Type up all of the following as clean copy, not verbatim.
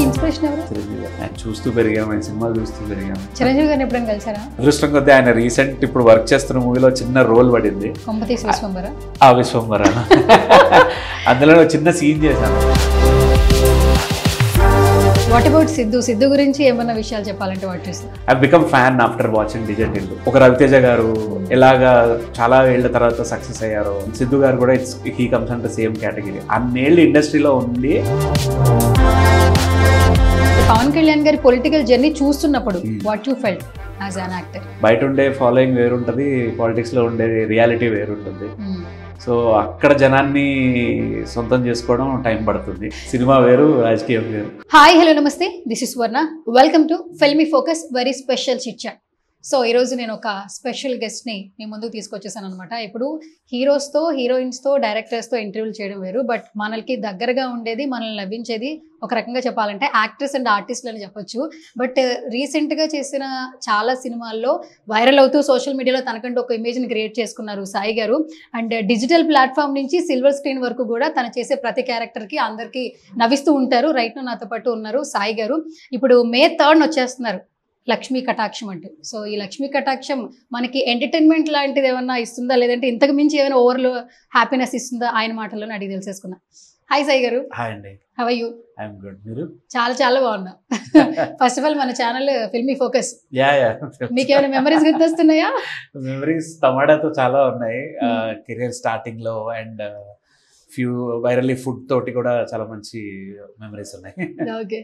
Inspiration ఎవరు? చిరంజీవి గారు. ఆయన చూస్తూ పెరిగాము, ఆయన సినిమాలు చూస్తూ పెరిగాము. చిరంజీవి గారిని ఎప్పుడైనా కలిసారా? అదృష్టం కొద్దీ ఆయన రీసెంట్ ఇప్పుడు వర్క్ చేస్తున్న మూవీలో చిన్న రోల్ పడింది. కొంపతీసి విశ్వంబర. ఆ విశ్వంబర అందులో చిన్న సీన్ చేశాను. What about Siddhu? సిద్ధు గురించి ఏమన్నా విషయాలు చెప్పాలంటే what is? I become fan after watching డిజెట్ ఇల్లు. ఒక రవితేజ గారు ఎలాగా చాలా ఏళ్ల తర్వాత సక్సెస్ అయ్యారో, సిద్ధు గారు కూడా he comes and same category. అన్నేళ్ళు ఇండస్ట్రీలో ఉండి పవన్ కళ్యాణ్ గారి పొలిటికల్ జర్నీ చూస్తున్నప్పుడు what you felt as an actor? బయట ఉండే ఫాలోయింగ్ వేరుంటుంది, పాలిటిక్స్ లో ఉండే రియాలిటీ వేరుంటుంది. సో అక్కడ జనాన్ని సొంతం చేసుకోవడం టైం పడుతుంది. సినిమా వేరు, రాజకీయం వేరు. హాయ్, హలో, నమస్తే. This is Varna. Welcome to Filmy Focus very special chit chat. So ఈరోజు నేను ఒక స్పెషల్ గెస్ట్ని మీ ముందుకు తీసుకొచ్చేసాను అనమాట. ఇప్పుడు హీరోస్తో, హీరోయిన్స్తో, డైరెక్టర్స్తో ఇంటర్వ్యూలు చేయడం వేరు, బట్ మనకి దగ్గరగా ఉండేది, మనల్ని లభించేది ఒక రకంగా చెప్పాలంటే యాక్టర్స్ అండ్ ఆర్టిస్టులు అని చెప్పొచ్చు. బట్ రీసెంట్గా చేసిన చాలా సినిమాల్లో వైరల్ అవుతూ సోషల్ మీడియాలో తనకంటూ ఒక ఇమేజ్ని క్రియేట్ చేసుకున్నారు Sai garu. And digital platform నుంచి సిల్వర్ స్క్రీన్ వరకు కూడా తను చేసే ప్రతి క్యారెక్టర్కి అందరికీ నవ్విస్తూ ఉంటారు. రైట్ నాతో పాటు ఉన్నారు సాయి గారు. ఇప్పుడు May 3 వచ్చేస్తున్నారు లక్ష్మీ కటాక్షం అంటూ. సో ఈ లక్ష్మీ కటాక్షం మనకి ఎంటర్టైన్మెంట్ లాంటిది ఏమన్నా ఇస్తుందా, లేదంటే ఇంతకు మించి ఏమైనా ఓవర్లో హ్యాపీనెస్ ఇస్తుందా? ఆయన మాటల్లోనే అడిగి తెలిసేసుకున్నా. హాయ్ సాయి గారు. హాయ్ అండి. How are you? I'm good. మీరు? చాలా చాలా బాగున్నా. ఫస్ట్ ఆఫ్ ఆల్ మన ఛానల్ ఫిల్మీ ఫోకస్. యా మీకు ఏమైనా మెమరీస్ గుర్తొస్తున్నాయా? మెమరీస్ తమాడాతో చాలా ఉన్నాయి. కెరియర్ స్టార్టింగ్ లో అండ్ ఫ్యూ వైరల్లీ ఫుడ్ తోటి కూడా చాలా మంచి మెమరీస్ ఉన్నాయి. ఓకే.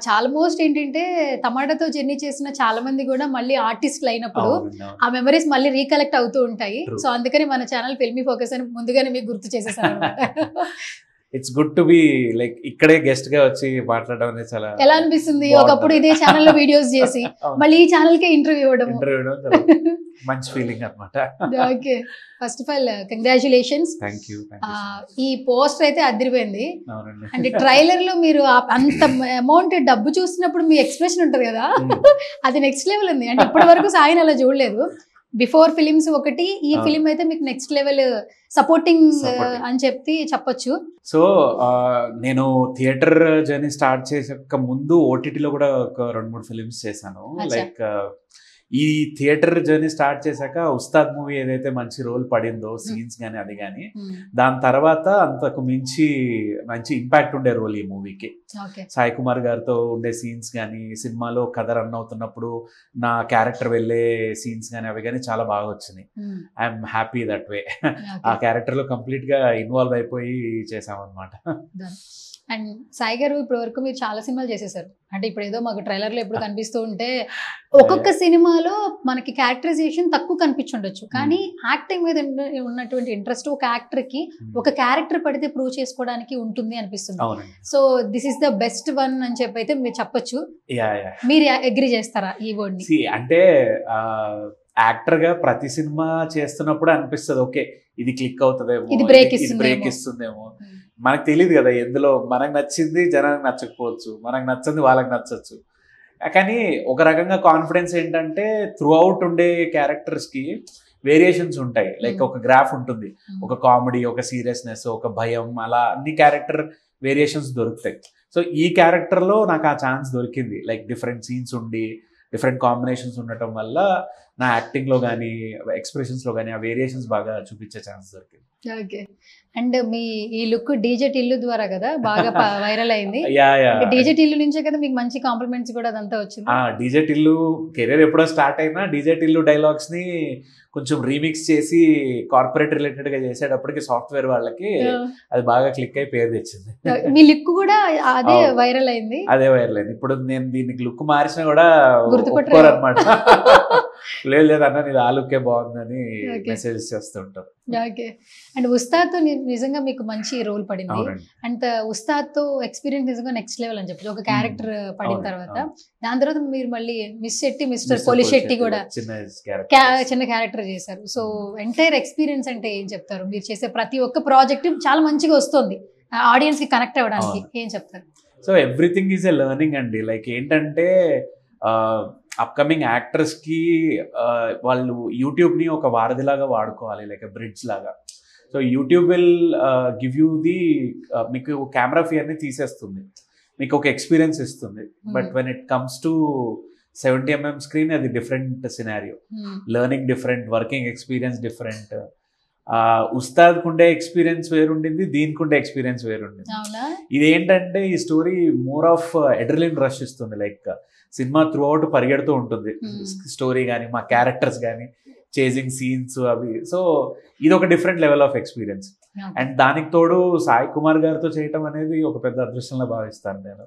చాలా మోస్ట్ ఏంటంటే టమాటాతో జర్నీ చేసిన చాలా మంది కూడా మళ్ళీ ఆర్టిస్టులు అయినప్పుడు ఆ మెమరీస్ మళ్ళీ రీకలెక్ట్ అవుతూ ఉంటాయి. సో అందుకని మన ఛానల్ ఫిల్మీ ఫోకస్ అని ముందుగానే మీకు గుర్తు చేసేసాను. It's good to be like ఇక్కడే గెస్ట్ గా వచ్చి మాట్లాడడం అనేది చాలా ఎలా అనిపిస్తుంది? ఒకప్పుడు ఇదే ఛానల్లో వీడియోస్ చేసి మళ్ళీ ఈ ఛానల్ కే ఇంటర్వ్యూ ఇవ్వడం మంచి ఫీలింగ్ అన్నమాట. Okay, first of all congratulations. Thank you. ఈ పోస్టర్ అయితే అదిరిపోయింది. అంటే ట్రైలర్ లో మీరు అంత అమౌంట్ డబ్బు చూసినప్పుడు మీ ఎక్స్ప్రెషన్ ఉంటుంది కదా, అది నెక్స్ట్ లెవెల్ ఉంది. అంటే ఇప్పటి వరకు సాయిని అలా చూడలేదు. బిఫోర్ ఫిలిమ్స్ ఒకటి, ఈ ఫిలిం అయితే మీకు నెక్స్ట్ లెవెల్ సపోర్టింగ్ అని చెప్పొచ్చు. సో నేను థియేటర్ జర్నీ స్టార్ట్ చేసాక ముందు ఓటీటీలో కూడా ఒక 2-3 ఫిలిమ్స్ చేశాను. లైక్ ఈ థియేటర్ జర్నీ స్టార్ట్ చేశాక ఉస్తాద్ మూవీ ఏదైతే మంచి రోల్ పడిందో, సీన్స్ కానీ అది కానీ, దాని తర్వాత అంతకు మించి మంచి ఇంపాక్ట్ ఉండే రోల్ ఈ మూవీకి. సాయి కుమార్ గారితో ఉండే సీన్స్ కానీ, సినిమాలో కథ రన్ అవుతున్నప్పుడు నా క్యారెక్టర్ వెళ్ళే సీన్స్ కానీ అవి కానీ చాలా బాగా వచ్చినాయి. I'm happy that way. ఆ క్యారెక్టర్ లో కంప్లీట్ గా ఇన్వాల్వ్ అయిపోయి చేసామన్నమాట. అండ్ సాయి గారు ఇప్పటి వరకు మీరు చాలా సినిమాలు చేసేసారు. అంటే ఇప్పుడు ఏదో మాకు ట్రైలర్లో ఎప్పుడు కనిపిస్తూ ఉంటే ఒక్కొక్క సినిమాలో మనకి క్యారెక్టరైజేషన్ తక్కువ కనిపించుండొచ్చు, కానీ యాక్టింగ్ మీద ఉన్నటువంటి ఇంట్రెస్ట్ ఒక యాక్టర్ కి ఒక క్యారెక్టర్ పడితే ప్రూవ్ చేసుకోవడానికి ఉంటుంది అనిపిస్తుంది. So this is the best one అని చెప్పి అయితే మీరు చెప్పొచ్చు. మీరు అగ్రీ చేస్తారా ఈ వర్డ్ ని? అంటే యాక్టర్ గా ప్రతి సినిమా చేస్తున్నప్పుడు అనిపిస్తుంది, ఓకే ఇది క్లిక్ అవుతుందేమో, ఇది బ్రేక్ ఇస్తుందేమో. మనకు తెలియదు కదా ఎందులో మనకు నచ్చింది జనానికి నచ్చకపోవచ్చు, మనకు నచ్చింది వాళ్ళకి నచ్చచ్చు. కానీ ఒక రకంగా కాన్ఫిడెన్స్ ఏంటంటే త్రూ అవుట్ ఉండే క్యారెక్టర్స్కి వేరియేషన్స్ ఉంటాయి. లైక్ ఒక గ్రాఫ్ ఉంటుంది, ఒక కామెడీ, ఒక సీరియస్నెస్, ఒక భయం, అలా అన్ని క్యారెక్టర్ వేరియేషన్స్ దొరుకుతాయి. సో ఈ క్యారెక్టర్లో నాకు ఆ ఛాన్స్ దొరికింది. లైక్ డిఫరెంట్ సీన్స్ ఉండి డిఫరెంట్ కాంబినేషన్స్ ఉండటం వల్ల నా యాక్టింగ్లో కానీ ఎక్స్ప్రెషన్స్లో కానీ ఆ వేరియేషన్స్ బాగా చూపించే ఛాన్స్ దొరికింది. ఓకే. అండ్ మీ ఈ లుక్ డీజే టిల్లు ద్వారా కదా బాగా వైరల్ అయింది. డీజే టిల్లు నుంచే కదా మీకు మంచి కాంప్లిమెంట్స్ కూడా అదంతా వచ్చింది. డీజే టిల్లు కెరీర్ ఎప్పుడో స్టార్ట్ అయినా డీజే టిల్లు డైలాగ్స్ ని కొంచెం రీమిక్స్ చేసి కార్పొరేట్ రిలేటెడ్ గా చేసేటప్పటికి సాఫ్ట్వేర్ వాళ్ళకి అది బాగా క్లిక్ అయి పేరు తెచ్చింది. మీ లుక్ కూడా అదే వైరల్ అయింది. అదే వైరల్ అయింది. ఇప్పుడు నేను దీనికి లుక్ మార్చినా కూడా గుర్తుపట్టారు అనమాట. లేదు అన్న నీది ఆ లుక్కే బాగుందని మెసేజ్ చేస్తుంటారు. ఓకే. అండ్ ఉస్తాద్తో నిజంగా మీకు మంచి రోల్ పడింది. అండ్ ఉస్తాద్తో ఎక్స్పీరియన్స్ నిజంగా నెక్స్ట్ లెవెల్ అని చెప్పచ్చు. ఒక క్యారెక్టర్ పడిన తర్వాత దాని తర్వాత మీరు మళ్ళీ మిస్టర్ పోలిశెట్టి కూడా చిన్న క్యారెక్టర్ చేశారు. సో ఎంటైర్ ఎక్స్పీరియన్స్ అంటే ఏం చెప్తారు? మీరు చేసే ప్రతి ఒక్క ప్రాజెక్ట్ చాలా మంచిగా వస్తుంది, ఆడియన్స్ కి కనెక్ట్ అవ్వడానికి ఏం చెప్తారు? So everything is a learning అండి. లైక్ ఏంటంటే అప్కమింగ్ యాక్టర్స్కి వాళ్ళు యూట్యూబ్ని ఒక వారధిలాగా వాడుకోవాలి, లైక్ బ్రిడ్జ్ లాగా. So YouTube will give you the మీకు కెమెరా ఫియర్ని తీసేస్తుంది. మీకు ఒక ఎక్స్పీరియన్స్ ఇస్తుంది. But when it comes to 70mm screen అది different scenario. Learning different, working experience different. ఉస్తాద్కు ఉండే ఎక్స్పీరియన్స్ వేరుండింది, దీనికి ఉండే ఎక్స్పీరియన్స్ వేరుండింది. ఇదేంటంటే ఈ story more of adrenaline rush ఇస్తుంది. లైక్ సినిమా త్రూ అవుట్ పరిగెడుతూ ఉంటుంది స్టోరీ కానీ, మా క్యారెక్టర్స్ కానీ, చేజింగ్ సీన్స్ అవి. సో ఇది ఒక different level of experience. And దానికి తోడు సాయి కుమార్ గారితో చేయటం అనేది ఒక పెద్ద అదృష్టంలో భావిస్తాను నేను.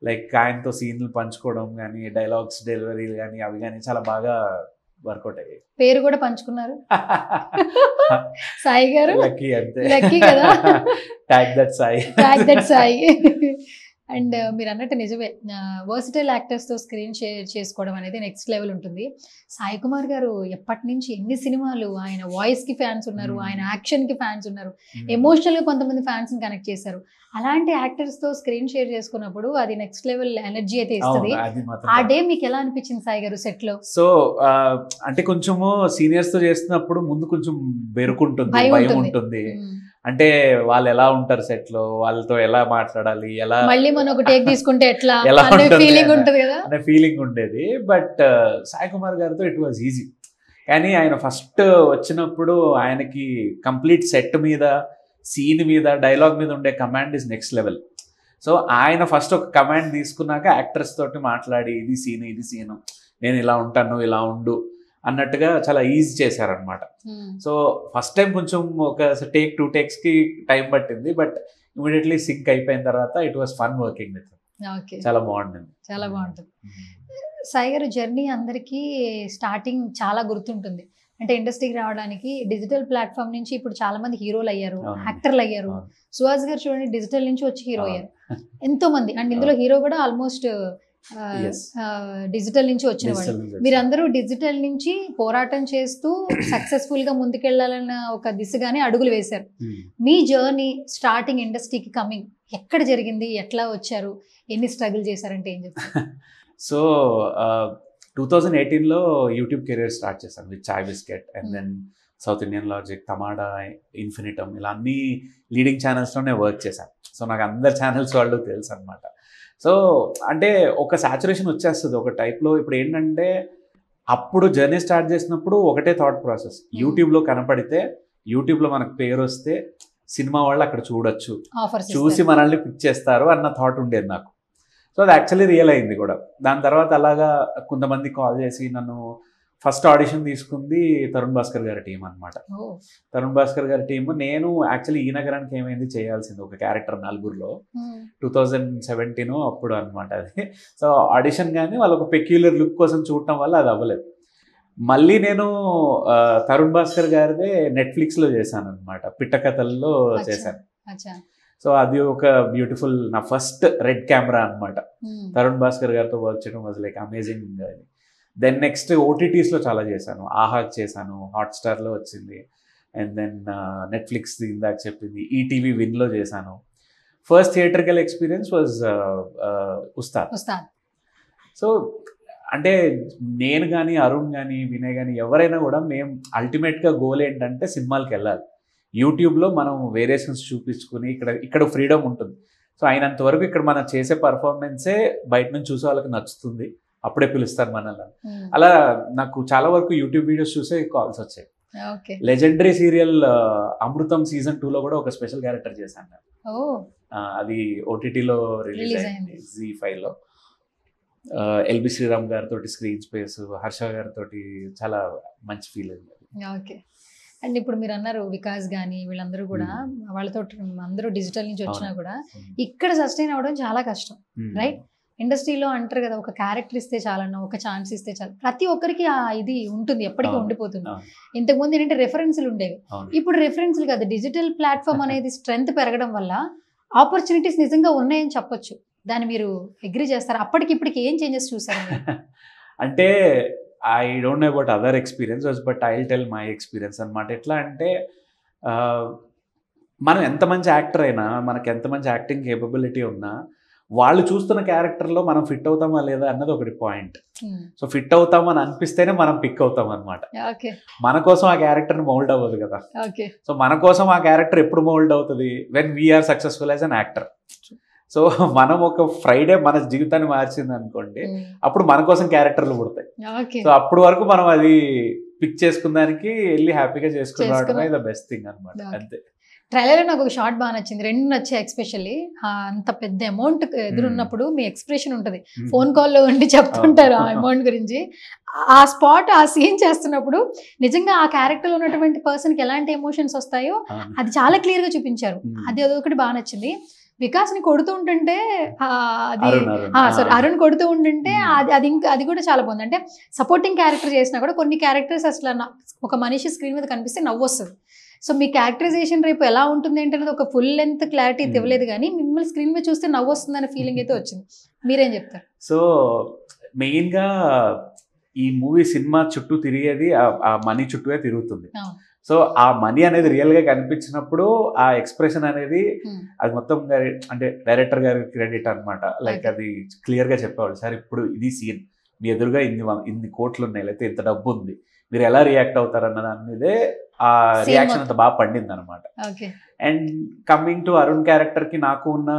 లైక్ ఆయనతో సీన్లు పంచుకోవడం కానీ, డైలాగ్స్ డెలివరీలు కానీ అవి కానీ చాలా బాగా వర్కౌట్ అయ్యాయి. పేరు కూడా పంచుకున్నారు సాయి గారు. లక్కీ అంతే, లక్కీ కదా. Tag that Sai, tag that Sai. And మీరు అన్నట్టు నిజమే, వర్సిటైల్ యాక్టర్స్తో స్క్రీన్ షేర్ చేసుకోవడం అనేది నెక్స్ట్ లెవెల్ ఉంటుంది. సాయి కుమార్ గారు ఎప్పటి నుంచి ఎన్ని సినిమాలు, ఆయన వాయిస్కి ఫ్యాన్స్ ఉన్నారు, ఆయన యాక్షన్కి ఫ్యాన్స్ ఉన్నారు, ఎమోషనల్గా కొంతమంది ఫ్యాన్స్ని కనెక్ట్ చేశారు. అలాంటి యాక్టర్స్తో స్క్రీన్ షేర్ చేసుకున్నప్పుడు అది నెక్స్ట్ లెవెల్ ఎనర్జీ అయితే ఇస్తుంది. ఆ డే మీకు ఎలా అనిపించింది సాయి గారు సెట్లో? సో అంటే కొంచెము సీనియర్స్తో చేస్తున్నప్పుడు ముందు కొంచెం బెరుకుంటుంది, భయం ఉంటుంది. అంటే వాళ్ళు ఎలా ఉంటారు సెట్ లో, వాళ్ళతో ఎలా మాట్లాడాలి, ఎలా మళ్ళీ మనం ఒక టేక్ తీసుకుంటే ఎట్లా ఫీలింగ్ ఉంటుంది కదా అనే ఫీలింగ్ ఉండేది. బట్ సాయి కుమార్ గారితో ఇట్ వాజ్ ఈజీ. కానీ ఆయన ఫస్ట్ వచ్చినప్పుడు ఆయనకి కంప్లీట్ సెట్ మీద, సీన్ మీద, డైలాగ్ మీద ఉండే command is next level. So ఆయన ఫస్ట్ ఒక కమాండ్ తీసుకున్నాక యాక్టర్స్ తోటి మాట్లాడి ఇది సీను, నేను ఇలా ఉంటాను, ఇలా ఉండు అన్నట్టుగా చాలా ఈజీ చేశారనమాట. సో ఫస్ట్ టైం కొంచెం ఒక టేక్ 2 టేక్స్కి టైం పట్టింది. బట్ ఇమీడియట్లీ సింక్ అయిపోయిన తర్వాత it was fun working with. చాలా బాగుంటుంది, చాలా బాగుంటుంది. సాయి గారు జర్నీ అందరికీ స్టార్టింగ్ చాలా గుర్తుంటుంది. అంటే ఇండస్ట్రీకి రావడానికి డిజిటల్ ప్లాట్ఫామ్ నుంచి ఇప్పుడు చాలా మంది హీరోలు అయ్యారు, యాక్టర్లు అయ్యారు. సుహాస్ గారు చూడండి డిజిటల్ నుంచి వచ్చి హీరో అయ్యారు ఎంతో మంది. అండ్ ఇందులో హీరో కూడా ఆల్మోస్ట్ డిజిటల్ నుంచి వచ్చిన వాళ్ళు. మీరందరూ డిజిటల్ నుంచి పోరాటం చేస్తూ సక్సెస్ఫుల్ గా ముందుకెళ్లాలన్న ఒక దిశగానే అడుగులు వేశారు. మీ జర్నీ స్టార్టింగ్ ఇండస్ట్రీకి కమింగ్ ఎక్కడ జరిగింది, ఎట్లా వచ్చారు, ఎన్ని స్ట్రగుల్ చేశారంటే ఏం చెప్తారు? సో 2018లో యూట్యూబ్ కెరీర్ స్టార్ట్ చేశాను with Chai biscuit, and then South Indian logic, Tamada, Infinitum, ఇలా అన్ని లీడింగ్ ఛానల్స్లోనే వర్క్ చేశాను. సో నాకు అందరు ఛానల్స్ వాళ్ళు తెలుసు అనమాట. సో అంటే ఒక సాచురేషన్ వచ్చేస్తుంది ఒక టైప్లో. ఇప్పుడు ఏంటంటే అప్పుడు జర్నీ స్టార్ట్ చేసినప్పుడు ఒకటే థాట్ ప్రాసెస్, యూట్యూబ్లో కనపడితే, యూట్యూబ్లో మనకు పేరు వస్తే సినిమా వాళ్ళు అక్కడ చూడొచ్చు, చూసి మనల్ని పిక్ చేస్తారు అన్న థాట్ ఉండేది నాకు. సో అది యాక్చువల్లీ రియల్ అయింది కూడా. దాని తర్వాత అలాగా కొంతమంది కాల్ చేసి నన్ను ఫస్ట్ ఆడిషన్ తీసుకుంది తరుణ్ భాస్కర్ గారి టీం అనమాట. తరుణ్ భాస్కర్ గారి టీము, నేను యాక్చువల్లీ ఈ నగరానికి ఏమైంది చేయాల్సింది ఒక క్యారెక్టర్ నలుగురులో, 2017 అప్పుడు అనమాట అది. సో ఆడిషన్ కానీ వాళ్ళు ఒక పెక్యులర్ లుక్ కోసం చూడటం వల్ల అది అవ్వలేదు. మళ్ళీ నేను తరుణ్ భాస్కర్ గారిదే నెట్ఫ్లిక్స్లో చేశాను అనమాట, పిట్టకథల్లో చేశాను. సో అది ఒక బ్యూటిఫుల్, నా ఫస్ట్ రెడ్ కెమెరా అనమాట. తరుణ్ భాస్కర్ గారితో వర్క్ చేయడం was like amazing. Then next ఓటీటీస్లో చాలా చేశాను, ఆహాక్ చేశాను, హాట్స్టార్లో వచ్చింది, అండ్ దెన్ నెట్ఫ్లిక్స్ ఇందాక చెప్పింది, ఈటీవీ విన్లో చేశాను. First theatrical experience was Ustaad. So అంటే నేను కానీ, అరుణ్ కానీ, వినయ్ కానీ ఎవరైనా కూడా మేము అల్టిమేట్గా గోల్ ఏంటంటే సినిమాలకు వెళ్ళాలి. యూట్యూబ్లో మనం వేరియేషన్స్ చూపించుకుని ఇక్కడ ఫ్రీడమ్ ఉంటుంది. సో అయినంత వరకు ఇక్కడ మనం చేసే పర్ఫార్మెన్సే బయట నుంచి చూసే వాళ్ళకి నచ్చుతుంది, అప్పుడే పిలుస్తారు మనల్ని. అలా నాకు చాలా వరకు యూట్యూబ్ వీడియోస్ చూసే కాల్స్ వచ్చాయి. లెజెండరీ సీరియల్ అమృతం సీజన్ 2లో కూడా ఒక స్పెషల్ క్యారెక్టర్ చేశాను. అది ఓటీటీలో రిలీజ్ అయింది, ZEE5లో. ఎల్బి శ్రీరామ్ గారితో స్క్రీన్ స్పేస్, హర్ష గారితో చాలా మంచి ఫీల్ అయింది. ఓకే. అండ్ ఇప్పుడు మీరు అన్నారు వికాస్ కానీ వీళ్ళందరూ కూడా, వాళ్ళతో అందరూ డిజిటల్ నుంచి వచ్చినా కూడా ఇక్కడ సస్టైన్ అవ్వడం చాలా కష్టం, రైట్? ఇండస్ట్రీలో అంటారు కదా, ఒక క్యారెక్టర్ ఇస్తే చాలన్నా, ఒక ఛాన్స్ ఇస్తే చాలు. ప్రతి ఒక్కరికి ఆ ఇది ఉంటుంది, ఎప్పటికీ ఉండిపోతుంది. ఇంతకుముందు ఏంటంటే రెఫరెన్స్లు ఉండేవి, ఇప్పుడు రెఫరెన్స్లు కాదు. డిజిటల్ ప్లాట్ఫామ్ అనేది స్ట్రెంగ్త్ పెరగడం వల్ల ఆపర్చునిటీస్ నిజంగా ఉన్నాయని చెప్పొచ్చు. దాన్ని మీరు అగ్రీ చేస్తారు? అప్పటికి ఇప్పటికి ఏం చేంజెస్ చూసారు? అంటే I don't know about other experiences, but I will tell my experience అనమాట. ఎట్లా అంటే మనం ఎంత మంచి యాక్టర్ అయినా, మనకి ఎంత మంచి యాక్టింగ్ కేపబిలిటీ ఉన్నా, వాళ్ళు చూస్తున్న క్యారెక్టర్లో మనం ఫిట్ అవుతామా లేదా అన్నది ఒకటి పాయింట్. సో ఫిట్ అవుతామని అనిపిస్తేనే మనం పిక్ అవుతాం అనమాట. మన కోసం ఆ క్యారెక్టర్ని మౌల్డ్ అవ్వదు కదా. సో మన కోసం ఆ క్యారెక్టర్ ఎప్పుడు మౌల్డ్ అవుతుంది? When we're successful as an actor. So మనం ఒక ఫ్రైడే మన జీవితాన్ని మార్చింది అనుకోండి, అప్పుడు మన కోసం క్యారెక్టర్లు పుడతాయి. సో అప్పుడు వరకు మనం అది పిక్ చేసుకున్నానికి వెళ్ళి హ్యాపీగా చేసుకుని రావడమే ద బెస్ట్ థింగ్ అనమాట. అంతే. ట్రైలర్ నాకు ఒక షార్ట్ బాగా నచ్చింది, రెండు నచ్చాయి. ఎక్స్పెషల్లీ అంత పెద్ద అమౌంట్ ఎదురున్నప్పుడు మీ ఎక్స్ప్రెషన్ ఉంటుంది, ఫోన్ కాల్లో ఉండి చెప్తుంటారు ఆ అమౌంట్ గురించి. ఆ స్పాట్, ఆ సీన్ చేస్తున్నప్పుడు నిజంగా ఆ క్యారెక్టర్ ఉన్నటువంటి పర్సన్కి ఎలాంటి ఎమోషన్స్ వస్తాయో అది చాలా క్లియర్ గా చూపించారు. అది అదొకటి బాగా నచ్చింది. వికాస్ ని కొడుతూ ఉంటుంటే అరుణ్ కొడుతూ ఉంటుంటే అది ఇంకా అది కూడా చాలా బాగుంది. అంటే సపోర్టింగ్ క్యారెక్టర్ చేసినా కూడా కొన్ని క్యారెక్టర్స్ అసలు ఒక మనిషి స్క్రీన్ మీద కనిపిస్తే నవ్వు వస్తుంది. సో మీ క్యారెక్టరైజేషన్ రేపు ఎలా ఉంటుంది ఏంటనేది ఒక ఫుల్ లెంత్ క్లారిటీ ఇవ్వలేదు, కానీ మిమ్మల్ని స్క్రీన్ మీద చూస్తే నవ్వు వస్తుంది అనే ఫీలింగ్ అయితే వచ్చింది. మీరేం చెప్తారు? సో మెయిన్ గా ఈ మూవీ సినిమా చుట్టూ తిరిగేది ఆ మనీ చుట్టూనే తిరుగుతుంది. సో ఆ మనీ అనేది రియల్ గా కనిపించినప్పుడు ఆ ఎక్స్ప్రెషన్ అనేది అది మొత్తం అంటే డైరెక్టర్ గారి క్రెడిట్ అనమాట. లైక్ అది క్లియర్ గా చెప్పేవాళ్ళు, సార్ ఇప్పుడు ఇది సీన్ మీ ఎదురుగా ఇన్ని కోట్లు ఉన్నాయి, లేకపోతే ఇంత డబ్బు ఉంది, మీరు ఎలా రియాక్ట్ అవుతారు అన్న దాని మీదే ఆ రియాక్షన్ అంత బాగా పండింది అనమాట. And coming to Arun character కి నాకు ఉన్న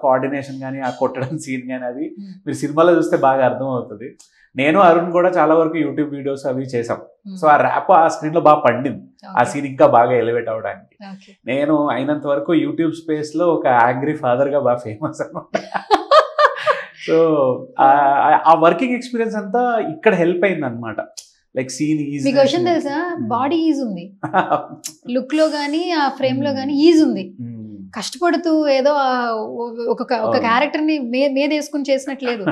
కోఆర్డినేషన్ కానీ ఆ కొట్టడం సీన్ కానీ అది మీరు సినిమాలో చూస్తే బాగా అర్థం అవుతుంది. నేను అరుణ్ కూడా చాలా వరకు యూట్యూబ్ వీడియోస్ అవి చేసాం. సో ఆ ర్యాప్ ఆ స్క్రీన్ లో బాగా పండింది, ఆ సీన్ ఇంకా బాగా ఎలివేట్ అవడానికి. నేను అయినంత వరకు యూట్యూబ్ స్పేస్ లో ఒక యాంగ్రీ ఫాదర్ గా బాగా ఫేమస్ అనమాట. సో ఆ వర్కింగ్ ఎక్స్పీరియన్స్ అంతా ఇక్కడ హెల్ప్ అయింది అనమాట. లైక్ సీన్ ఈజ్, మీకు విషయం తెలుసా, బాడీ ఈజ్ ఉంది లుక్ లో గానీ ఆ ఫ్రేమ్ లో గానీ ఈజ్ ఉంది. కష్టపడుతూ ఏదో ఒక క్యారెక్టర్ ని మీద వేసుకుని చేసినట్లేదు,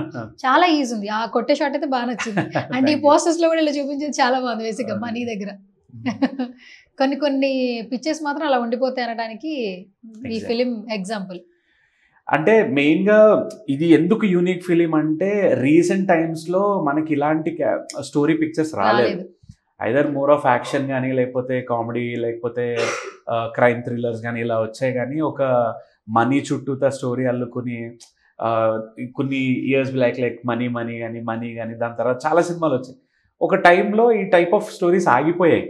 చాలా ఈజీ ఉంది. ఆ కొట్టే షాట్ అయితే బాగా నచ్చింది. అంటే ఈ పోస్టర్స్ లో కూడా ఇలా చూపించేది చాలా బాగుంది. బేసిక్ గా మనీ దగ్గర కొన్ని పిక్చర్స్ మాత్రం అలా ఉండిపోతాయి అనడానికి ఈ ఫిలిం ఎగ్జాంపుల్. అంటే మెయిన్ గా ఇది ఎందుకు యూనిక్ ఫిలిం అంటే రీసెంట్ టైమ్స్ లో మనకి ఇలాంటి స్టోరీ పిక్చర్స్ రాలేదు. ఐదర్ మోర్ ఆఫ్ యాక్షన్ కానీ, లేకపోతే కామెడీ, లేకపోతే క్రైమ్ థ్రిల్లర్స్ కానీ ఇలా వచ్చాయి. కానీ ఒక మనీ చుట్టూతా స్టోరీ అల్లుకుని కొన్ని ఇయర్స్ లైక్ మనీ కానీ దాని తర్వాత చాలా సినిమాలు వచ్చాయి. ఒక టైంలో ఈ టైప్ ఆఫ్ స్టోరీస్ ఆగిపోయాయి.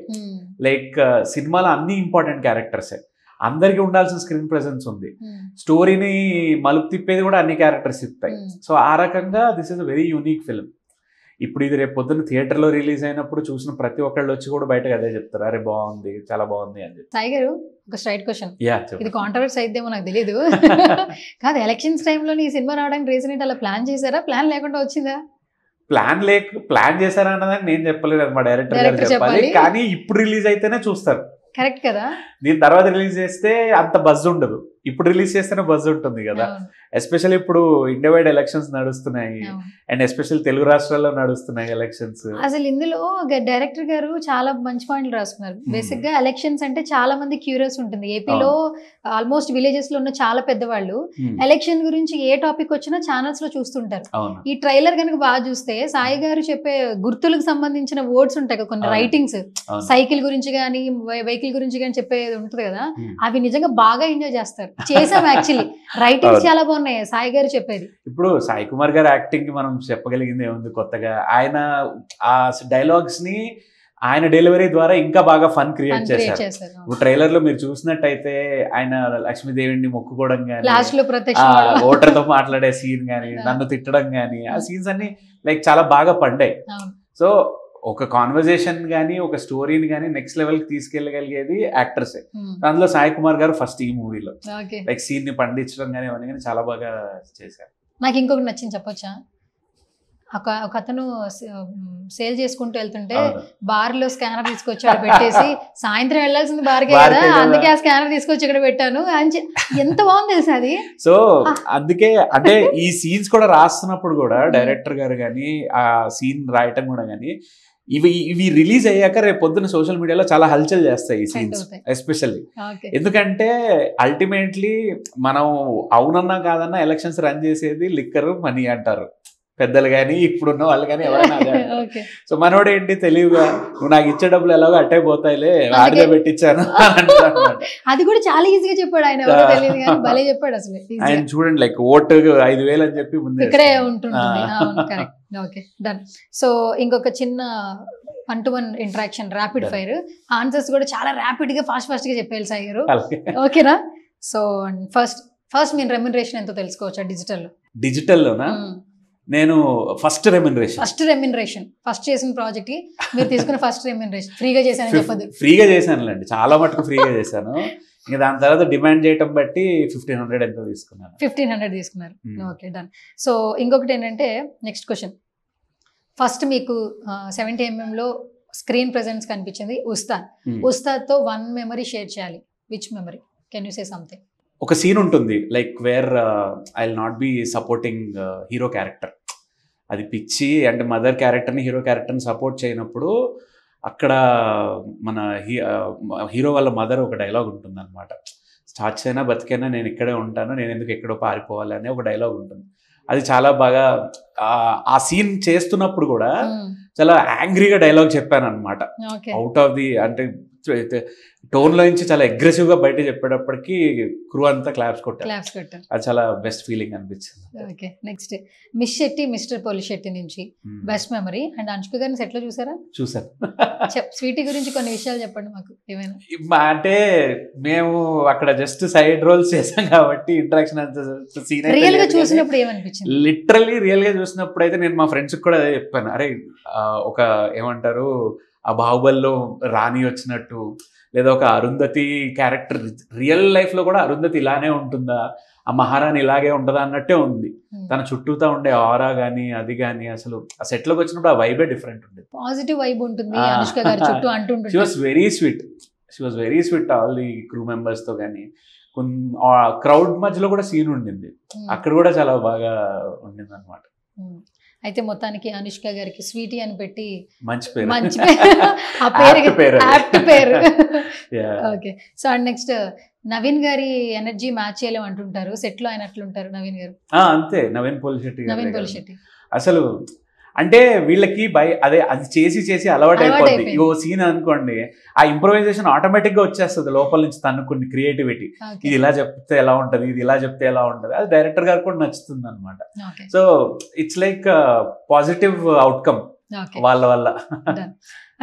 లైక్ సినిమాలో అన్ని ఇంపార్టెంట్ క్యారెక్టర్సే, అందరికీ ఉండాల్సిన స్క్రీన్ ప్రెజెన్స్ ఉంది, స్టోరీని మలుపు తిప్పేది కూడా అన్ని క్యారెక్టర్స్ ఇస్తాయి. సో ఆ రకంగా this is a very unique film. ఇప్పుడు ఇది రేపు పొద్దున్న థియేటర్లో రిలీజ్ అయినప్పుడు చూసిన ప్రతి ఒక్కళ్ళు వచ్చి కూడా బయటకు అదే చెప్తారు, అరే బాగుంది, చాలా బాగుంది అని చెప్పి. సాయి గారు, ఒక స్ట్రైట్ క్వశ్చన్, ఇది కాంట్రవర్సీ అయితేమో నాకు తెలియదు కాదు, ఎలక్షన్స్ టైంలో ఈ సినిమా రావడానికి రీజన్ ఏంటి? అలా ప్లాన్ చేశారా, ప్లాన్ లేకుండా వచ్చిందా? ప్లాన్ చేశారా అన్నదాన్ని నేను చెప్పలేదు, మా డైరెక్టర్ గారు చెప్పాలి. కానీ ఇప్పుడు రిలీజ్ అయితేనే చూస్తారు. కరెక్ట్ కదా. దీని తర్వాత రిలీజ్ చేస్తే అంత బజ్ ఉండదు, ఇప్పుడు రిలీజ్ చేస్తేనే బజ్ ఉంటుంది కదా. ఎస్పెషల్లీ ఇప్పుడు ఇండియా వైడ్ ఎలక్షన్స్ నడుస్తున్నాయి, అండ్ ఎస్పెషల్లీ తెలుగు రాష్ట్రాల్లో నడుస్తున్నాయి ఎలక్షన్స్. అసలు ఇందులో డైరెక్టర్ గారు చాలా మంచి పాయింట్లు రాసుకున్నారు. బేసిక్ గా ఎలక్షన్స్ అంటే చాలా మంది క్యూరియస్ ఉంటుంది. ఏపీలో ఆల్మోస్ట్ విలేజెస్ లో ఉన్న చాలా పెద్దవాళ్ళు ఎలక్షన్ గురించి ఏ టాపిక్ వచ్చినా ఛానల్స్ లో చూస్తుంటారు. ఈ ట్రైలర్ కనుక బాగా చూస్తే సాయి గారు చెప్పే గుర్తులకు సంబంధించిన వర్డ్స్ ఉంటాయి కదా, కొన్ని రైటింగ్స్, సైకిల్ గురించి కానీ వెహికల్ గురించి కానీ చెప్పేది ఉంటుంది కదా, అవి నిజంగా బాగా ఎంజాయ్ చేస్తారు. చేసాం యాక్చువల్లీ, రైటింగ్స్ చాలా బాగున్నాయి సాయి గారు చెప్పేది. ఇప్పుడు సాయి కుమార్ గారు యాక్టింగ్ కి మనం చెప్పగలిగింది ఏముంది కొత్తగా, ఆయన ఆ డైలాగ్స్ ని ఆయన డెలివరీ ద్వారా ఇంకా బాగా ఫన్ క్రియేట్ చేశారు. ఇప్పుడు ట్రైలర్ లో మీరు చూసినట్టయితే ఆయన లక్ష్మీదేవిని మొక్కుకోవడం కానీ, ఓటర్ తో మాట్లాడే సీన్ కానీ, నన్ను తిట్టడం కానీ, ఆ సీన్స్ అన్ని లైక్ చాలా బాగా పండాయి. సో ఒక కాన్వర్జేషన్ కానీ ఒక స్టోరీని కానీ నెక్స్ట్ లెవెల్ కి తీసుకెళ్ళగలిగేది యాక్టర్సే. అందులో సాయి కుమార్ గారు ఫస్ట్ ఈ మూవీలో లైక్ సీన్ ని పండించడం కానీ అవన్నీ కానీ చాలా బాగా చేశారు. నాకు ఇంకొకటి నచ్చింది చెప్పొచ్చా, ఒక అతను సేల్ చేసుకుంటూ వెళ్తుంటే బార్ లో స్కానర్ తీసుకొచ్చి అక్కడ పెట్టేసి, సాయంత్రం వెళ్లాల్సింది బార్కే కదా, అందుకే ఆ స్కానర్ తీసుకొచ్చి ఇక్కడ పెట్టాను అని, ఎంత బాగుంది తెలుసా అది. సో అందుకే అంటే ఈ సీన్స్ కూడా రాస్తున్నప్పుడు కూడా డైరెక్టర్ గారు కానీ ఆ సీన్ రాయటం కూడా కానీ ఇవి రిలీజ్ అయ్యాక రేపు పొద్దున్న సోషల్ మీడియాలో చాలా హల్చల్ చేస్తాయి ఈ సీన్స్ ఎస్పెషల్లీ. ఎందుకంటే అల్టిమేట్లీ మనం అవునన్నా కాదన్నా ఎలక్షన్స్ రన్ చేసేది లిక్కర్ మనీ అంటారు పెద్దలు కానీ ఇప్పుడున్న వాళ్ళు కానీ ఎవరైనా. సో మనోడు ఏంటి తెలివిగా, నువ్వు నాకు ఇచ్చే డబ్బులు ఎలాగో అట్టే పోతాయిలే, వాటిగా పెట్టించాను అది కూడా చాలా ఈజీగా చెప్పాడు ఆయన, భలే చెప్పాడు అసలు. ఆయన చూడండి లైక్ ఓటు 5,000 అని చెప్పి ముందే ఇక్కడే ఉంటుంది. Okay done. సో ఇంకొక చిన్న 1-to-1 interaction, rapid fire answers కూడా చాలా ర్యాపిడ్ గా ఫాస్ట్ గా చెప్పేయాలి సాయి గారు, ఓకేనా? సో ఫస్ట్ ఫస్ట్ మీ రెమ్యునరేషన్ ఎంతో తెలుసుకోవచ్చా డిజిటల్? డిజిటల్లోనా? నేను ఫస్ట్ రెమ్యునరేషన్ ఫస్ట్ చేసిన ప్రాజెక్ట్ కి మీరు తీసుకున్న ఫస్ట్ రెమ్యునరేషన్ ఫ్రీగా చేశానని చెప్పదు. ఫ్రీగా చేశానులేండి, చాలా మటుకు ఫ్రీగా చేశాను. ఇంకా దాని తర్వాత డిమాండ్ చేయటం బట్టి 1500 ఎంతో తీసుకున్నాను. 1500 తీసుకున్నారు. Okay, done. సో ఇంకొకటి ఏంటంటే నెక్స్ట్ క్వశ్చన్, ఫస్ట్ మీకు 70mm లో స్క్రీన్ ప్రెజెన్స్ కనిపించింది ఉస్తాద్తో వన్ మెమరీ షేర్ చేయాలి. Which memory? Can you say something? ఒక సీన్ ఉంటుంది like where I will not be supporting hero character. అది పిచ్చి అంటే మదర్ క్యారెక్టర్ని హీరో క్యారెక్టర్ని సపోర్ట్ చేయనప్పుడు అక్కడ మన హీరో వాళ్ళ మదర్ ఒక డైలాగ్ ఉంటుంది అనమాట. స్టార్ట్స్ అయినా బతికైనా నేను ఇక్కడే ఉంటాను, నేను ఎందుకు ఎక్కడో పారిపోవాలి అనే ఒక డైలాగ్ ఉంటుంది. అది చాలా బాగా ఆ సీన్ చేస్తున్నప్పుడు కూడా చాలా యాంగ్రీగా డైలాగ్ చెప్పాను అనమాట. అవుట్ ఆఫ్ ది అంటే టోన్లో నుంచి చాలా అగ్రెసివ్గా బయట చెప్పేటప్పటికి క్రూ అంతా క్లాప్స్ కొట్టారు. అది చాలా బెస్ట్ ఫీలింగ్ అనిపించింది. Okay, next Miss Shetty Mister Polishetty నుంచి బెస్ట్ మెమరీ. అండ్ అనుష్క గారిని సెట్లో చూసారా? చూసాను. స్వీటీ గురించి కొన్ని విషయాలు చెప్పండి మాకు ఏమైనా. అంటే మేము అక్కడ జస్ట్ సైడ్ రోల్స్ చేసాం కాబట్టి ఇంటరాక్షన్ అంత సీన్ రియల్ గా చూసినప్పుడు ఏమనిపించింది? లిటరల్లీ రియల్ గా చూసినప్పుడు అయితే నేను మా ఫ్రెండ్స్ కూడా అదే చెప్పాను. అరే ఒక ఏమంటారు ఆ బాహుబలిలో రాణి వచ్చినట్టు, లేదా ఒక అరుంధతి క్యారెక్టర్ రియల్ లైఫ్ లో కూడా అరుంధతి ఇలానే ఉంటుందా, ఆ మహారాణి ఇలాగే ఉంటుందా అన్నట్టే ఉంది. తన చుట్టూతా ఉండే ఆరా గానీ అది గానీ అసలు ఆ సెట్ లోకి వచ్చినప్పుడు ఆ వైబే డిఫరెంట్ ఉండేది. పాజిటివ్ వైబ్ ఉంటుంది అనుష్క గారి చుట్టూ అంటుంటుంది. She was very sweet all the crew members తో కానీ క్రౌడ్ మధ్యలో కూడా సీన్ ఉండింది. అక్కడ కూడా చాలా బాగా ఉండింది అనమాట. అయితే మొత్తానికి అనుష్క గారికి స్వీటీ అని పెట్టి మంచి పేరు. Okay, so and next Naveen గారి ఎనర్జీ మ్యాచ్ చేయలేము అంటుంటారు, సెట్ లో ఆయన అట్లుంటారు నవీన్ గారు. అంతే, నవీన్ పోలిశెట్టి అసలు అంటే వీళ్ళకి అది చేసి అలవాటు అయిపోద్ది. ఓ సీన్ అనుకోండి, ఆ ఇంప్రొవైజేషన్ ఆటోమేటిక్ గా వచ్చేస్తుంది లోపల నుంచి తనుకుని క్రియేటివిటీ. ఇది ఇలా చెప్తే ఎలా ఉంటది, ఇది ఇలా చెప్తే ఎలా ఉంటది, అది డైరెక్టర్ గారు కూడా నచ్చుతుంది అనమాట. So it's like positive outcome వాళ్ళ వల్ల.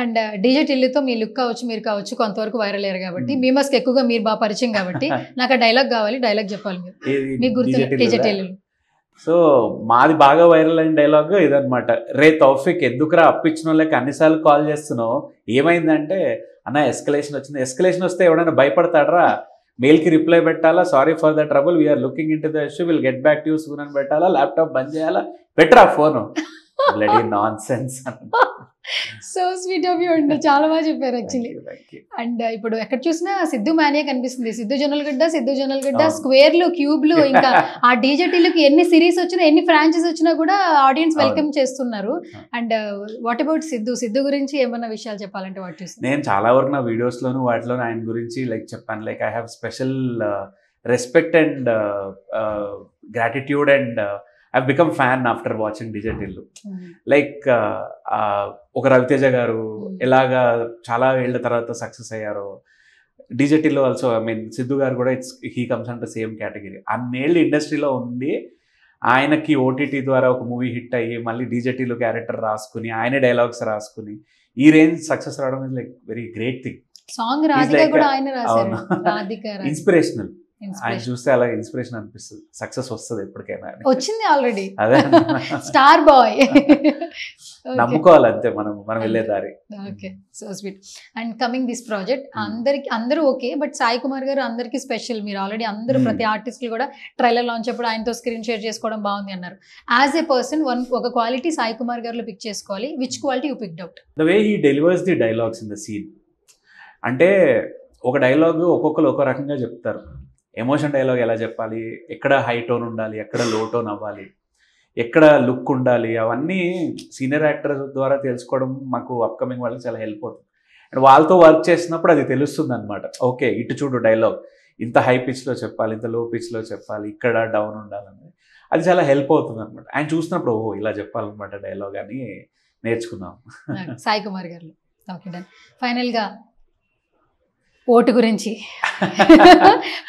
అండ్ డీజే టిల్లుతో మీ లుక్ కావచ్చు మీరు కావచ్చు కొంతవరకు వైరల్ అయ్యారు కాబట్టి మీమస్కి ఎక్కువగా మీరు బాగా పరిచయం కాబట్టి నాకు ఆ డైలాగ్ కావాలి, డైలాగ్ చెప్పాలి మీరు. మీకు గుర్తు డీజే టిల్లు? సో మాది బాగా వైరల్ అయిన డైలాగ్ ఇదనమాట. రే తౌఫిక్ ఎందుకురా అప్పించిన వాళ్ళకి అన్నిసార్లు కాల్ చేస్తున్నావు, ఏమైందంటే అన్న ఎస్కలేషన్ వచ్చింది. ఎస్కలేషన్ వస్తే ఎవడైనా భయపడతాడరా, మెయిల్కి రిప్లై పెట్టాలా, sorry for the trouble, we're looking into the issue, will get back to you soon అని పెట్టాలా, ల్యాప్టాప్ బంద్ చేయాలా, పెట్టరా phone. Bloody nonsense. So sweet of you అండి, చాలా బాగా చెప్పారు యాక్చువల్లీ. అండ్ ఇప్పుడు ఎక్కడ చూసినా సిద్ధు మానియా కనిపిస్తుంది. సిద్ధు జొన్నలగడ్డ స్క్వేర్లు క్యూబ్లు, ఇంకా ఆ డీజేటీలకి ఎన్ని సిరీస్ వచ్చినా ఎన్ని ఫ్రాంచైజ్ వచ్చినా కూడా ఆడియన్స్ వెల్కమ్ చేస్తున్నారు. అండ్ వాట్ అబౌట్ సిద్ధు గురించి ఏమన్నా విషయాలు చెప్పాలంటే వాట్ చూసి? నేను చాలా వరకు నా వీడియోస్ లోను వాటిలోను ఆయన గురించి లైక్ చెప్పాను. Like I have special respect and gratitude and I've become fan after watching DJ Tillu. Like ఒక రవితేజ గారు ఎలాగా చాలా ఏళ్ల తర్వాత సక్సెస్ అయ్యారో, DJ Tillu also I mean Siddhu గారు కూడా he comes and the same category. అన్నేళ్ళు ఇండస్ట్రీలో ఉంది, ఆయనకి ఓటీటీ ద్వారా ఒక మూవీ హిట్ అయ్యి మళ్ళీ DJ Tillu క్యారెక్టర్ రాసుకుని ఆయనే డైలాగ్స్ రాసుకుని ఈ రేంజ్ సక్సెస్ రావడం is like very great thing. Song Radhika కూడా ఆయన రాశారు, ఇన్స్పిరేషనల్. ఆయన చూస్తే అలా ఇన్స్పిరేషన్ అనిపిస్తుంది. సక్సెస్ వస్తుంది ఎప్పటికైనా, వచ్చింది ఆల్రెడీ. అదే స్టార్ బాయ్, నమ్ముకోవాలి అంతే మనం వెళ్ళే దారి. Okay, so sweet. And coming this project అందరూ ఓకే, బట్ సాయి కుమార్ గారు అందరికి స్పెషల్. మీరు ఆల్రెడీ అందరూ ప్రతి ఆర్టిస్టులు కూడా ట్రైలర్ లాంచ్ అప్పుడు ఆయనతో స్క్రీన్ షేర్ చేసుకోవడం బాగుంది అన్నారు. యాజ్ ఏ పర్సన్ ఒక క్వాలిటీ సాయి కుమార్ గారిలో పిక్ చేసుకోవాలి, which quality you picked out? The way he delivers the dialogues in the scene. అంటే ఒక డైలాగ్ ఒక్కొక్కరు ఒక రకంగా చెప్తారు. ఎమోషన్ డైలాగ్ ఎలా చెప్పాలి, ఎక్కడ హై టోన్ ఉండాలి, ఎక్కడ లో టోన్ అవ్వాలి, ఎక్కడ లుక్ ఉండాలి, అవన్నీ సీనియర్ యాక్టర్ ద్వారా తెలుసుకోవడం మాకు అప్కమింగ్ వాళ్ళకి చాలా హెల్ప్ అవుతుంది. అండ్ వాళ్ళతో వర్క్ చేసినప్పుడు అది తెలుస్తుంది అనమాట. ఓకే ఇటు చూడు డైలాగ్ ఇంత హై పిచ్లో చెప్పాలి, ఇంత లో పిచ్లో చెప్పాలి, ఇక్కడ డౌన్ ఉండాలని, అది చాలా హెల్ప్ అవుతుంది అనమాట. ఆయన చూసినప్పుడు ఓ ఇలా చెప్పాలన్నమాట డైలాగ్ అని నేర్చుకున్నాం సాయి కుమార్ గారు. Okay done. ఫైనల్గా ఓటు గురించి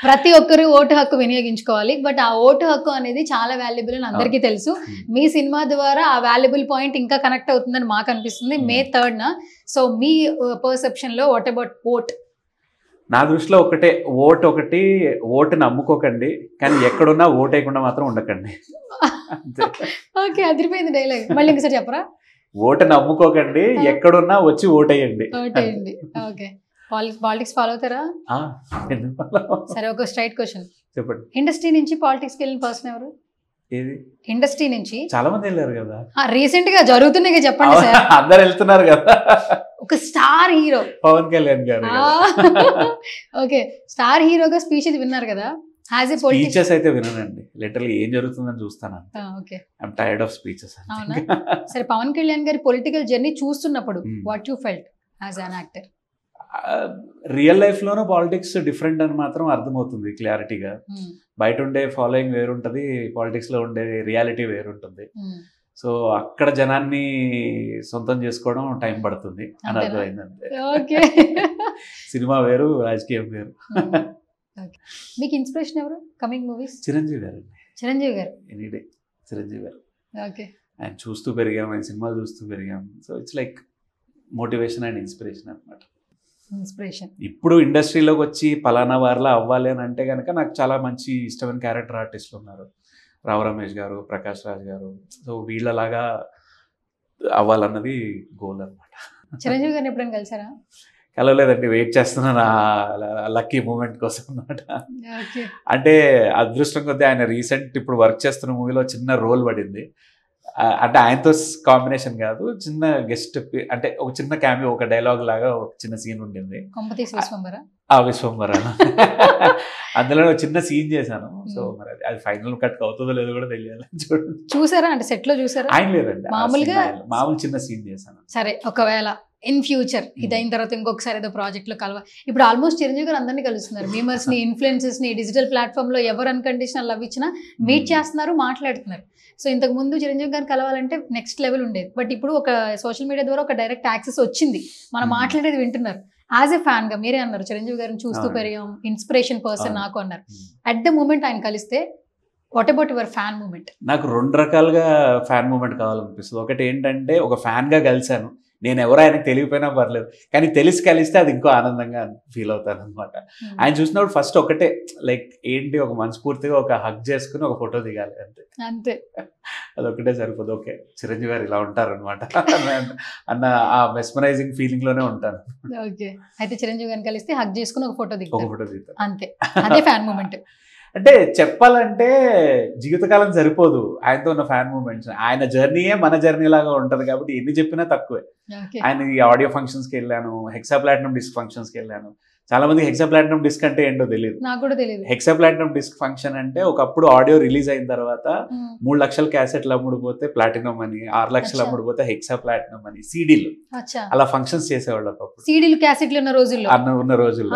ప్రతి ఒక్కరు ఓటు హక్కు వినియోగించుకోవాలి, బట్ ఆ ఓటు హక్కు అనేది చాలా వాల్యుబుల్ అని అందరికీ తెలుసు. మీ సినిమా ద్వారా ఆ వాల్యుబుల్ పాయింట్ ఇంకా కనెక్ట్ అవుతుందని మాకు అనిపిస్తుంది May 3న. సో మీ పర్సెప్షన్లో వాట్ అబౌట్ ఓట్? నా దృష్టిలో ఒకటే, ఓటు నమ్ముకోకండి, కానీ ఎక్కడున్నా ఓటు వేయకుండా మాత్రం ఉండకండి. ఓకే, అదిరిపోయింది డైలాగ్. మళ్ళీ ఇంకోసారి చెప్పరా? ఓటు నమ్ముకోకండి, ఎక్కడున్నా వచ్చి ఓటేయండి. ఓటేయండి. ఓకే. పాలిటిక్స్ ఫాలో అవుతారా? సరే, ఒక స్ట్రైట్ క్వశ్చన్ చెప్పండి. ఇండస్ట్రీ నుంచి పాలిటిక్స్ కి వెళ్ళిన పర్సన్ ఎవరు? ఏది? ఇండస్ట్రీ నుంచి చాలా మంది వెళ్ళారు కదా. రీసెంట్ గా జరుగుతున్నాయి, చెప్పండి సార్. అందరు వెళ్తున్నారు కదా. ఒక స్టార్ హీరో పవన్ కళ్యాణ్ గారు. ఓకే, స్టార్ హీరోగా స్పీచెస్ విన్నారు కదా. స్పీచెస్ అయితే వినండి, లిటరల్లీ ఏం జరుగుతుందని చూస్తాను. Okay, I'm tired of speeches. అవునా? సరే, పవన్ కళ్యాణ్ గారి పొలిటికల్ జర్నీ చూస్తున్నప్పుడు what you felt as an actor? Real life లోనూ పాలిటిక్స్ డిఫరెంట్ అని మాత్రం అర్థమవుతుంది క్లారిటీగా. బయట ఉండే ఫాలోయింగ్ వేరుంటది, పాలిటిక్స్ లో ఉండే రియాలిటీ వేరుంటుంది. సో అక్కడ జనాన్ని సొంతం చేసుకోవడం టైం పడుతుంది అని అర్థమైందంటే. సినిమా వేరు, రాజకీయం వేరు. మీకు ఇన్స్పిరేషన్ ఎవరు కమింగ్ మూవీస్? చిరంజీవి గారు. చిరంజీవి గారు ఎనీడే చిరంజీవి గారు. ఓకే, ఆయన చూస్తూ పెరిగాం, ఆయన సినిమాలు చూస్తూ పెరిగాం. So it's like motivation and inspiration అనమాట. ఇన్స్పిరేషన్. ఇప్పుడు ఇండస్ట్రీలోకి వచ్చి పలానా వారిలా అవ్వాలి అని అంటే కనుక నాకు చాలా మంచి ఇష్టమైన క్యారెక్టర్ ఆర్టిస్టులు ఉన్నారు. రావు రమేష్ గారు, ప్రకాష్ రాజ్ గారు. సో వీళ్ళలాగా అవ్వాలన్నది గోల్ అనమాట. చిరంజీవి గారిని ఎప్పుడైనా కలిసారా? కలవలేదండి, వెయిట్ చేస్తున్నాను లక్కీ మూమెంట్ కోసం అనమాట. అంటే అదృష్టం కొద్దీ ఆయన రీసెంట్ ఇప్పుడు వర్క్ చేస్తున్న మూవీలో చిన్న రోల్ పడింది. అంటే ఆయనతో కాంబినేషన్ కాదు, చిన్న గెస్ట్, అంటే ఒక చిన్న క్యామియో, ఒక డైలాగ్ లాగా ఒక చిన్న సీన్ ఉండింది. విశ్వంబర అందులో చిన్న సీన్ చేశాను. సో మరి అది ఫైనల్ కట్ అవుతుందో లేదో కూడా తెలియాలి. చూసారా? అంటే సెట్ లో చూసారా? ఆయన లేదండి, మామూలు చిన్న సీన్ చేశాను. సరే, ఒకవేళ ఇన్ ఫ్యూచర్ ఇది అయిన తర్వాత ఇంకొకసారి ఏదో ప్రాజెక్ట్ లో కలవ. ఇప్పుడు ఆల్మోస్ట్ చిరంజీవి గారు అందరినీ కలుస్తున్నారు, మీమర్స్ ని, ఇన్ఫ్లుయెన్సర్స్ ని, డిజిటల్ ప్లాట్ఫామ్ లో ఎవరు అన్కండిషనల్ లవ్ ఇచ్చినా మీట్ చేస్తున్నారు, మాట్లాడుతున్నారు. సో ఇంతకు ముందు చిరంజీవి గారిని కలవాలంటే నెక్స్ట్ లెవెల్ ఉండేది. బట్ ఇప్పుడు ఒక సోషల్ మీడియా ద్వారా ఒక డైరెక్ట్ యాక్సెస్ వచ్చింది, మనం మాట్లాడేది వింటున్నారు. యాజ్ ఎ ఫ్యాన్ గా మీరే అన్నారు చిరంజీవి గారిని చూస్తూ పెరిగాం, ఇన్స్పిరేషన్ పర్సన్ నాకు అన్నారు. అట్ ద మూమెంట్ ఆయన కలిస్తే what about your fan moment? నాకు 2 రకాలుగా ఫ్యాన్ మూమెంట్ కావాలనిపిస్తుంది. ఒకటి ఏంటంటే, ఒక ఫ్యాన్ గా కలిశాను, నేను ఎవరో ఆయనకు తెలియపోయినా పర్లేదు, కానీ తెలిసి కలిస్తే అది ఇంకో ఆనందంగా ఫీల్ అవుతాను అనమాట. ఆయన చూసినప్పుడు ఫస్ట్ ఒకటే, లైక్ ఏంటి, ఒక మనస్ఫూర్తిగా ఒక హగ్ చేసుకుని ఒక ఫోటో దిగాలి అంతే. అదొకటే సరిపోదు. ఓకే, చిరంజీవి గారు ఇలా ఉంటారు అనమాట అన్న ఆ మెస్మరైజింగ్ ఫీలింగ్ లోనే ఉంటాను. ఓకే, అయితే చిరంజీవి గారిని కలిస్తే హగ్ చేసుకుని ఒక ఫోటో దిగుతాను అంతే. అదే అదే ఫ్యాన్ మూమెంట్. అంటే చెప్పాలంటే జీవితకాలం సరిపోదు ఆయనతో ఉన్న ఫ్యాన్ మూమెంట్స్. ఆయన జర్నీయే మన జర్నీ లాగా ఉంటుంది కాబట్టి ఎన్ని చెప్పినా తక్కువే. ఆయన ఈ ఆడియో ఫంక్షన్స్కి వెళ్ళాను, హెక్సా ప్లాటినం డిస్క్ ఫంక్షన్స్కి వెళ్ళాను. చాలా మంది హెక్సా ప్లాటినం డిస్క్ అంటే ఏంటో తెలియదు. నాకు కూడా తెలియదు. హెక్సా ప్లాటినం డిస్క్ ఫంక్షన్ అంటే ఒకప్పుడు ఆడియో రిలీజ్ అయిన తర్వాత 3 లక్షల క్యాసెట్లు అమ్ముడుపోతే ప్లాటినం అని, 6 లక్షలు అమ్ముడుపోతే హెక్సా ప్లాటినం అని, సీడీలు అలా ఫంక్షన్స్ చేసేవాళ్ళు ఒకప్పుడు. సీడీలు క్యాసెట్లు ఉన్న రోజుల్లో.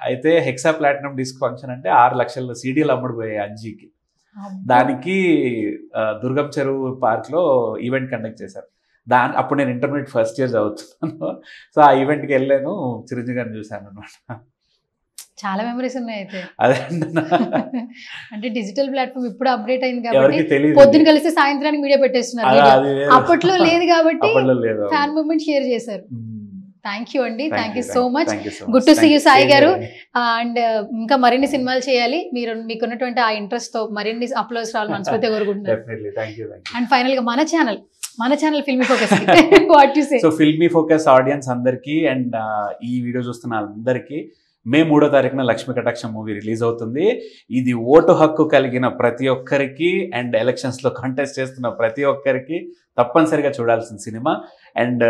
అయితే హెక్సా ప్లాటినం డిస్క్ ఫంక్షన్ అంటే 6 లక్షల సీడీలు అమ్ముడుపోయాయి అంజీకి. దానికి దుర్గం చెరువు పార్క్ లో ఈవెంట్ కండక్ట్ చేశారు. అప్పుడు నేను ఇంటర్మీడియట్ ఫస్ట్ ఇయర్ చదువుతున్నాను. సో ఆ ఈవెంట్కి వెళ్ళాను, చిరంజీవి గారిని చూశాను అనమాట. చాలా మెమరీస్ ఉన్నాయి అయితే. అదే అంటే డిజిటల్ ప్లాట్ఫామ్ ఇప్పుడు అప్డేట్ అయింది కాబట్టి పొద్దున కలిస్తే సాయంత్రానికి వీడియో పెట్టేస్తున్నారు. అప్పట్లో లేదు కాబట్టి ఫ్యాన్ మూమెంట్ షేర్ చేశారు. థ్యాంక్ యూ అండి, thank you so much. Good to see you Sai garu. And ఇంకా మరిన్ని సినిమాలు చేయాలి, మీకున్నటువంటి ఆ ఇంట్రెస్ట్ తో మరిన్ని అప్లోడ్స్ రావాలి మనస్ఫూర్తిగా కోరుకుంటున్నారు. అండ్ ఫైనల్ గా మన channel Filmy focus what you say? So filmy focus audience అందరికీ అండ్ ఈ వీడియో చూస్తున్న అందరికీ మే 3వ తారీఖున లక్ష్మీ కటాక్షం మూవీ రిలీజ్ అవుతుంది. ఇది ఓటు హక్కు కలిగిన ప్రతి ఒక్కరికి అండ్ ఎలక్షన్స్లో కంటెస్ట్ చేస్తున్న ప్రతి ఒక్కరికి తప్పనిసరిగా చూడాల్సిన సినిమా. అండ్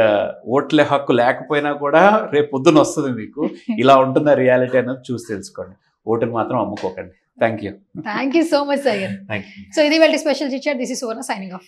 ఓట్లే హక్కు లేకపోయినా కూడా రేపు పొద్దున వస్తుంది మీకు, ఇలా ఉంటుందా రియాలిటీ అనేది చూసి తెలుసుకోండి. ఓటుని మాత్రం అమ్ముకోకండి. Thank you so much Sai గారు. సో ఇది వాళ్ళ special chit chat. This is Suvarna signing of.